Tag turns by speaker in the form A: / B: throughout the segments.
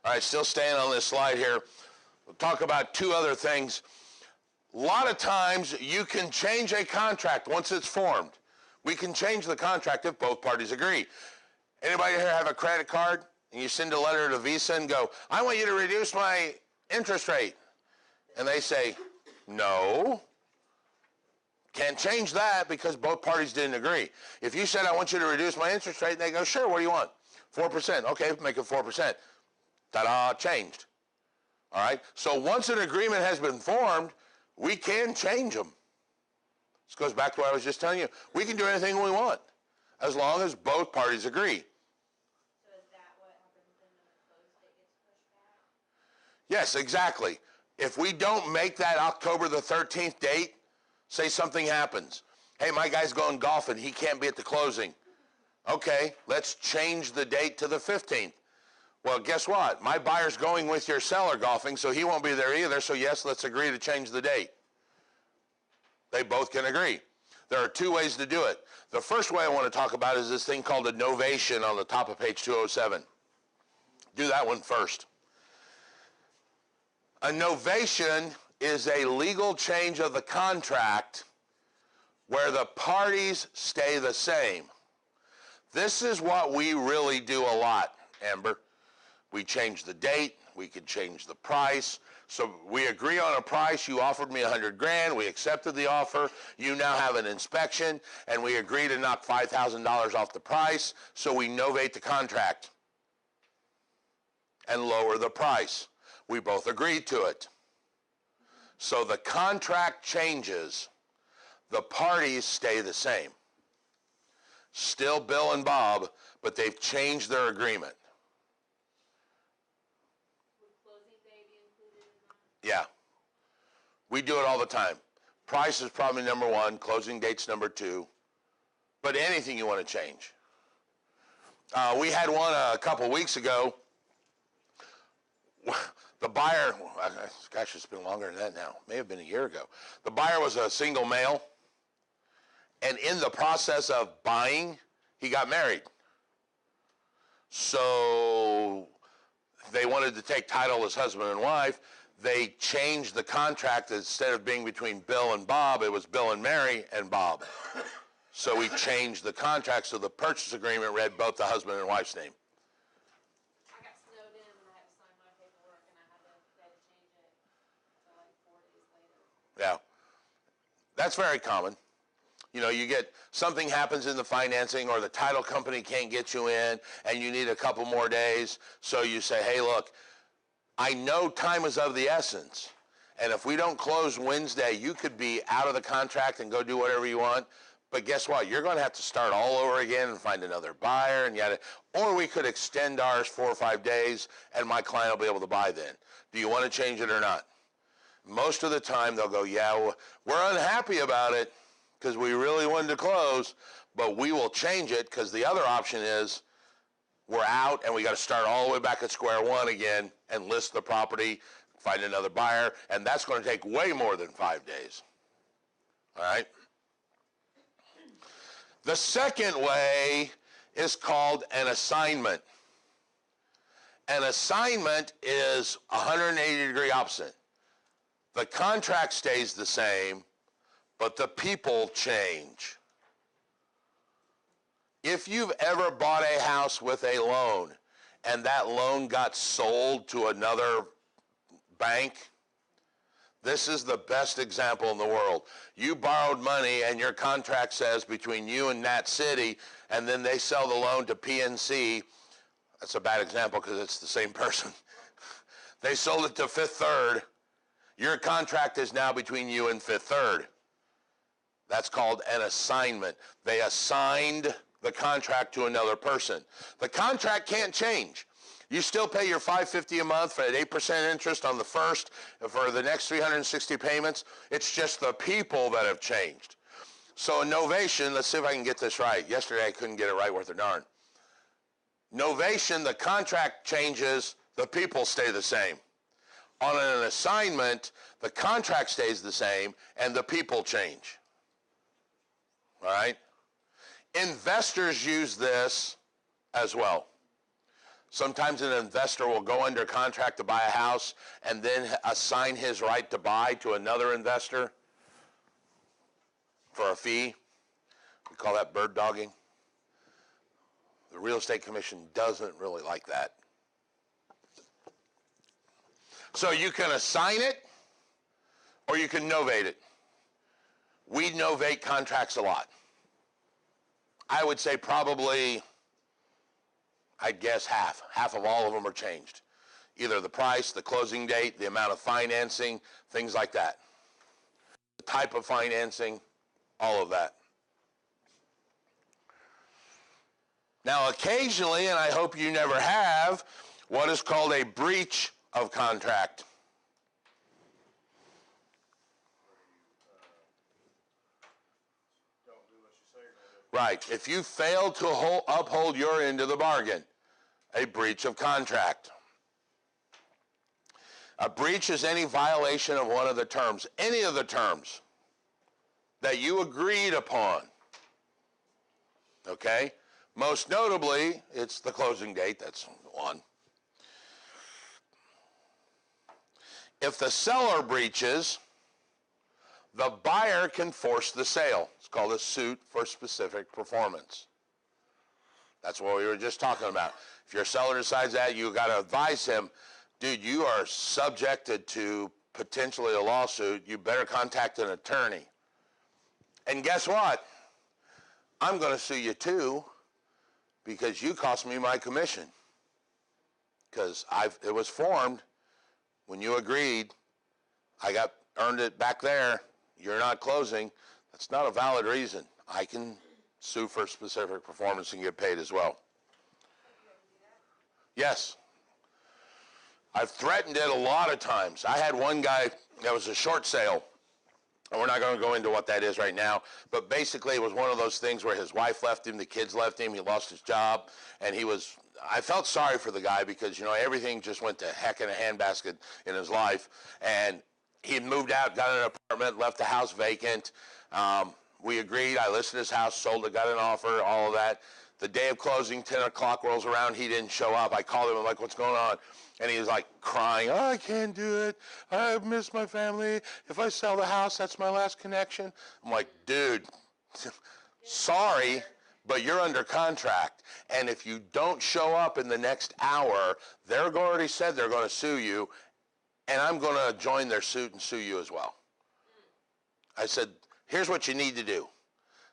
A: All right, still staying on this slide here. We'll talk about two other things. A lot of times you can change a contract once it's formed. We can change the contract if both parties agree. Anybody here have a credit card and you send a letter to Visa and go, I want you to reduce my interest rate. And they say, no. Can't change that because both parties didn't agree. If you said, I want you to reduce my interest rate, they go, sure, what do you want? 4%. Okay, make it 4%. Ta-da, changed. All right? So once an agreement has been formed, we can change them. This goes back to what I was just telling you. We can do anything we want as long as both parties agree.
B: So is that what happens then when the close date gets pushed back?
A: Yes, exactly. If we don't make that October the 13th date, say something happens. Hey, my guy's going golfing. He can't be at the closing. Okay, let's change the date to the 15th. Well, guess what? My buyer's going with your seller golfing, so he won't be there either. So yes, let's agree to change the date. They both can agree. There are two ways to do it. The first way I want to talk about is this thing called a novation on the top of page 207. Do that one first. A novation is a legal change of the contract where the parties stay the same. This is what we really do a lot, Amber. We change the date, we could change the price. So we agree on a price, you offered me $100,000, we accepted the offer, you now have an inspection, and we agree to knock $5,000 off the price, so we novate the contract and lower the price. We both agreed to it. So the contract changes, the parties stay the same. Still Bill and Bob, but they've changed their agreement. Yeah. We do it all the time. Price is probably number one, closing date's number two, but anything you want to change. We had one a couple weeks ago. The buyer, gosh, it's been longer than that now. May have been a year ago. The buyer was a single male, and in the process of buying, he got married. So they wanted to take title as husband and wife. They changed the contract. Instead of being between Bill and Bob, it was Bill and Mary and Bob. So we changed the contract so the purchase agreement read both the husband and wife's name.
B: I got snowed in and I had to sign my paperwork and I had to change it until like 4 days later.
A: Yeah. That's very common. You know, you get something happens in the financing or the title company can't get you in and you need a couple more days. So you say, hey, look, I know time is of the essence, and if we don't close Wednesday, you could be out of the contract and go do whatever you want, but guess what? You're going to have to start all over again and find another buyer, and yet, or we could extend ours 4 or 5 days, and my client will be able to buy then. Do you want to change it or not? Most of the time, they'll go, yeah, we're unhappy about it because we really wanted to close, but we will change it because the other option is we're out and we got to start all the way back at square one again and list the property, find another buyer, and that's going to take way more than 5 days. All right? The second way is called an assignment. An assignment is 180-degree opposite. The contract stays the same, but the people change. If you've ever bought a house with a loan and that loan got sold to another bank, this is the best example in the world. You borrowed money and your contract says between you and Nat City, and then they sell the loan to PNC. That's a bad example because it's the same person. They sold it to Fifth Third. Your contract is now between you and Fifth Third. That's called an assignment. They assigned the contract to another person. The contract can't change. You still pay your $550 a month for at 8% interest on the first for the next 360 payments. It's just the people that have changed. So a novation, let's see if I can get this right. Yesterday I couldn't get it right worth a darn. Novation, the contract changes, the people stay the same. On an assignment, the contract stays the same and the people change. All right? Investors use this as well. Sometimes an investor will go under contract to buy a house and then assign his right to buy to another investor for a fee. We call that bird dogging. The Real Estate Commission doesn't really like that. So you can assign it or you can novate it. We novate contracts a lot. I would say probably, I'd guess half. Half of all of them are changed. Either the price, the closing date, the amount of financing, things like that. The type of financing, all of that. Now occasionally, and I hope you never have, what is called a breach of contract. Right. If you fail to uphold your end of the bargain, a breach of contract. A breach is any violation of one of the terms, any of the terms that you agreed upon. Okay? Most notably, it's the closing date. That's one. If the seller breaches, the buyer can force the sale. It's called a suit for specific performance. That's what we were just talking about. If your seller decides that, you got to advise him, dude, you are subjected to potentially a lawsuit. You better contact an attorney. And guess what? I'm going to sue you too because you cost me my commission. Because it was formed when you agreed. I earned it back there. You're not closing. That's not a valid reason. I can sue for specific performance and get paid as well. Yes. I've threatened it a lot of times. I had one guy that was a short sale, and we're not going to go into what that is right now, but basically it was one of those things where his wife left him, the kids left him, he lost his job, and I felt sorry for the guy because, everything just went to heck in a handbasket in his life, and he had moved out, got an apartment, left the house vacant. We agreed. I listed his house, sold it, got an offer, all of that. The day of closing, 10 o'clock rolls around. He didn't show up. I called him. I'm like, what's going on? And he was like crying. Oh, I can't do it. I miss my family. If I sell the house, that's my last connection. I'm like, dude, sorry, but you're under contract. And if you don't show up in the next hour, they're already said they're going to sue you. And I'm going to join their suit and sue you as well. I said, here's what you need to do.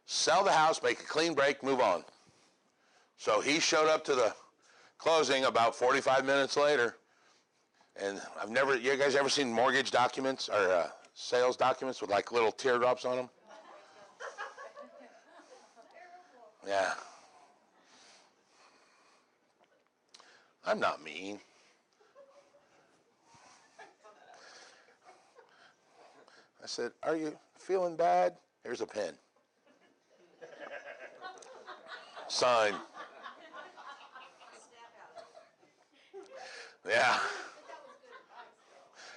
A: Sell the house, make a clean break, move on. So he showed up to the closing about 45 minutes later. And you guys ever seen mortgage documents or sales documents with like little teardrops on them? Yeah. I'm not mean. I said, are you feeling bad? Here's a pen. Sign. Yeah.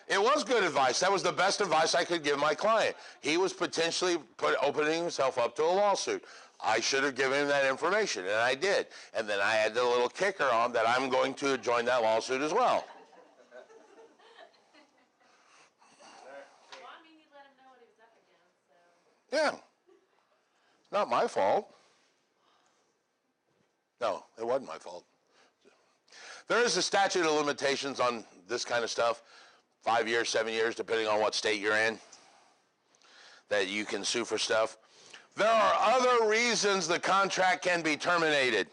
A: It was good advice. That was the best advice I could give my client. He was potentially opening himself up to a lawsuit. I should have given him that information, and I did. And then I had the little kicker on that I'm going to join that lawsuit as well. Yeah. Not my fault. No, it wasn't my fault. There is a statute of limitations on this kind of stuff, 5 years, 7 years, depending on what state you're in, that you can sue for stuff. There are other reasons the contract can be terminated.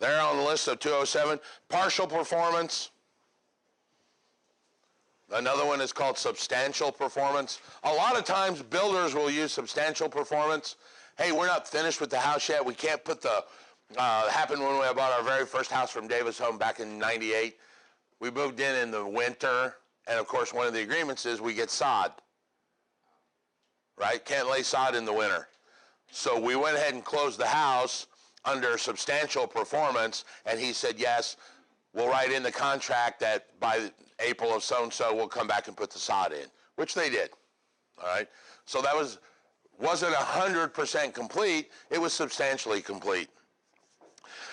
A: They're on the list of 207. Partial performance. Another one is called substantial performance. A lot of times builders will use substantial performance. Hey, we're not finished with the house yet. We can't put happened when we bought our very first house from Davis Home back in '98. We moved in the winter, and of course one of the agreements is we get sod. Right? Can't lay sod in the winter. So we went ahead and closed the house under substantial performance, and he said, yes, we'll write in the contract that by April of so-and-so we'll come back and put the sod in, which they did. All right? So that wasn't 100% complete. It was substantially complete.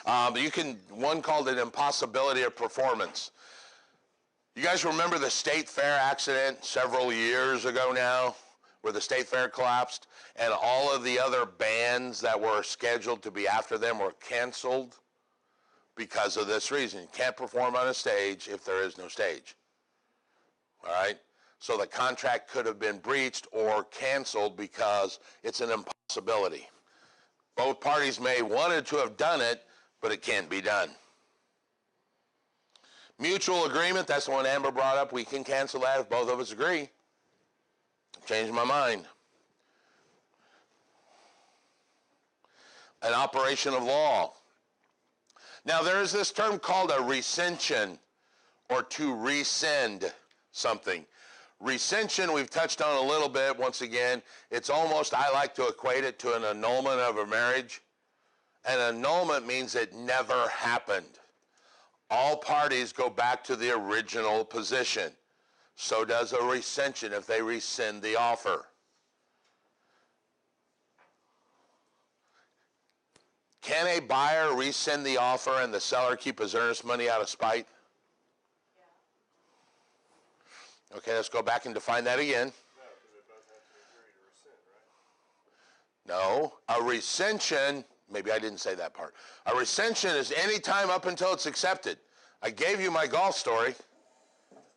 A: One called an impossibility of performance. You guys remember the State Fair accident several years ago now, where the State Fair collapsed and all of the other bands that were scheduled to be after them were canceled because of this reason. You can't perform on a stage if there is no stage. All right? So the contract could have been breached or canceled because it's an impossibility. Both parties may wanted to have done it, but it can't be done. Mutual agreement, that's the one Amber brought up. We can cancel that if both of us agree. Changed my mind. An operation of law. Now there is this term called a rescission, or to rescind something. Rescission we've touched on a little bit. Once again, it's almost, I like to equate it to an annulment of a marriage. An annulment means it never happened. All parties go back to the original position. So does a rescission if they rescind the offer. Can a buyer rescind the offer and the seller keep his earnest money out of spite? Yeah. Okay, let's go back and define that again.
C: No, because they both have to agree to rescind, right?
A: No, a rescission, maybe I didn't say that part. A rescission is any time up until it's accepted. I gave you my golf story.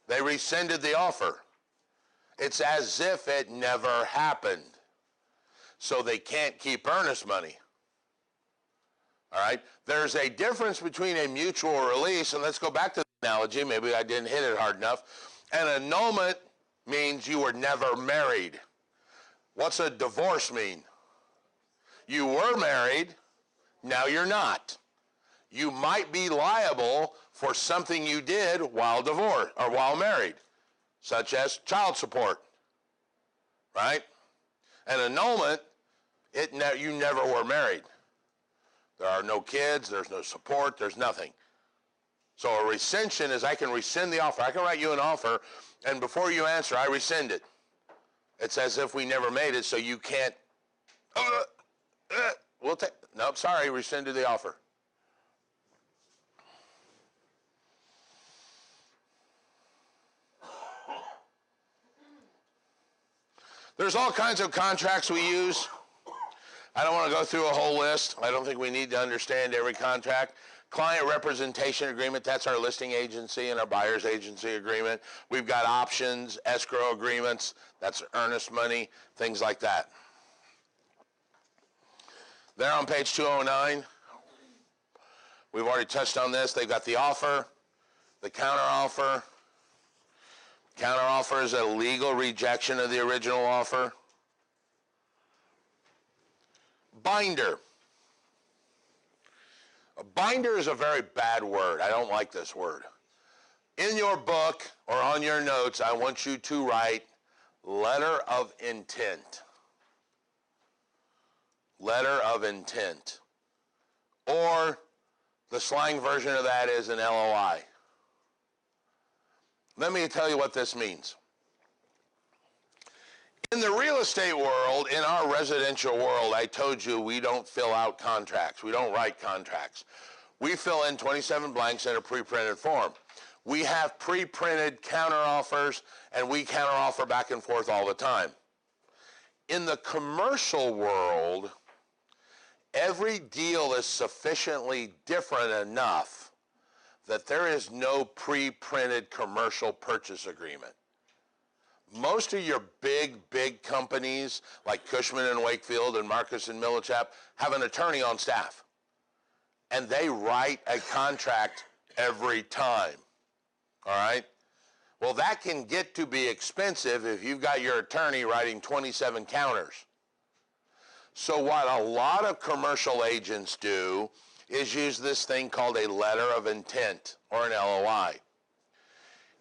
A: They rescinded the offer. It's as if it never happened. So they can't keep earnest money. All right? There's a difference between a mutual release, and let's go back to the analogy. Maybe I didn't hit it hard enough. An annulment means you were never married. What's a divorce mean? You were married, now you're not. You might be liable for something you did while divorced or while married, such as child support, right? An annulment, you never were married. There are no kids, there's no support, there's nothing. So a rescission is I can rescind the offer. I can write you an offer, and before you answer, I rescind it. It's as if we never made it, so you can't, nope, sorry, rescinded the offer. There's all kinds of contracts we use. I don't want to go through a whole list. I don't think we need to understand every contract. Client representation agreement, that's our listing agency and our buyer's agency agreement. We've got options, escrow agreements, that's earnest money, things like that. There on page 209, we've already touched on this. They've got the offer, the counteroffer. Counteroffer is a legal rejection of the original offer. Binder. A binder is a very bad word. I don't like this word. In your book or on your notes, I want you to write letter of intent. Letter of intent. Or the slang version of that is an LOI. Let me tell you what this means. In the real estate world, in our residential world, I told you we don't fill out contracts. We don't write contracts. We fill in 27 blanks in a pre-printed form. We have pre-printed counteroffers, and we counteroffer back and forth all the time. In the commercial world, every deal is sufficiently different enough that there is no pre-printed commercial purchase agreement. Most of your big companies like Cushman and Wakefield and Marcus and Millichap have an attorney on staff. And they write a contract every time. All right? Well, that can get to be expensive if you've got your attorney writing 27 counters. So what a lot of commercial agents do is use this thing called a letter of intent or an LOI.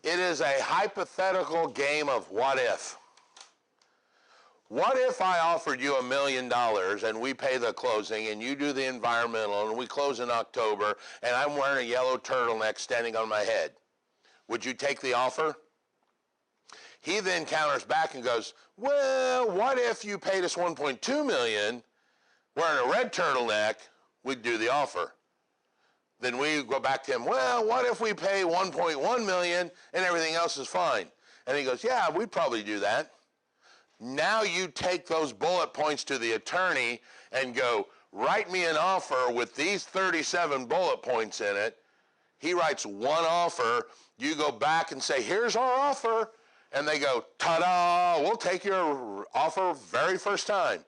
A: It is a hypothetical game of what if. What if I offered you $1 million and we pay the closing and you do the environmental and we close in October and I'm wearing a yellow turtleneck standing on my head? Would you take the offer? He then counters back and goes, well, what if you paid us $1.2 million wearing a red turtleneck? We'd do the offer. then we go back to him, well, what if we pay 1.1 million and everything else is fine? And he goes, yeah, we'd probably do that. Now you take those bullet points to the attorney and go, write me an offer with these 37 bullet points in it. He writes one offer. You go back and say, here's our offer. And they go, ta-da, we'll take your offer very first time.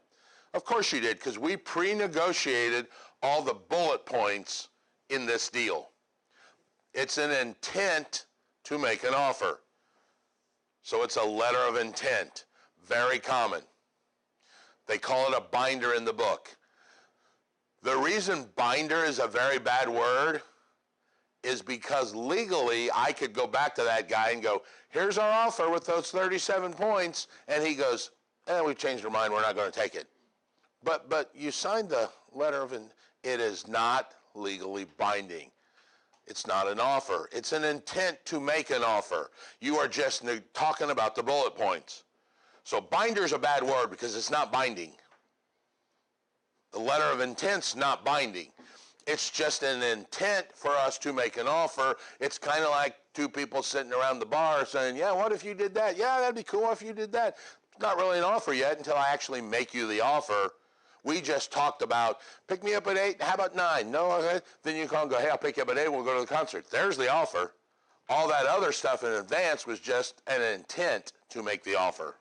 A: Of course you did, because we pre-negotiated all the bullet points in this deal. It's an intent to make an offer. So it's a letter of intent. Very common. They call it a binder in the book. The reason binder is a very bad word is because legally I could go back to that guy and go, here's our offer with those 37 points, and he goes, we've changed our mind, we're not going to take it. But you signed the letter of intent. It is not legally binding. It's not an offer. It's an intent to make an offer. You are just talking about the bullet points. So binder is a bad word because it's not binding. The letter of intent's not binding. It's just an intent for us to make an offer. It's kind of like two people sitting around the bar saying, yeah, what if you did that? Yeah, that'd be cool if you did that. It's not really an offer yet until I actually make you the offer. We just talked about, pick me up at 8, how about 9? No, okay. Then you call and go, hey, I'll pick you up at 8, we'll go to the concert. There's the offer. All that other stuff in advance was just an intent to make the offer.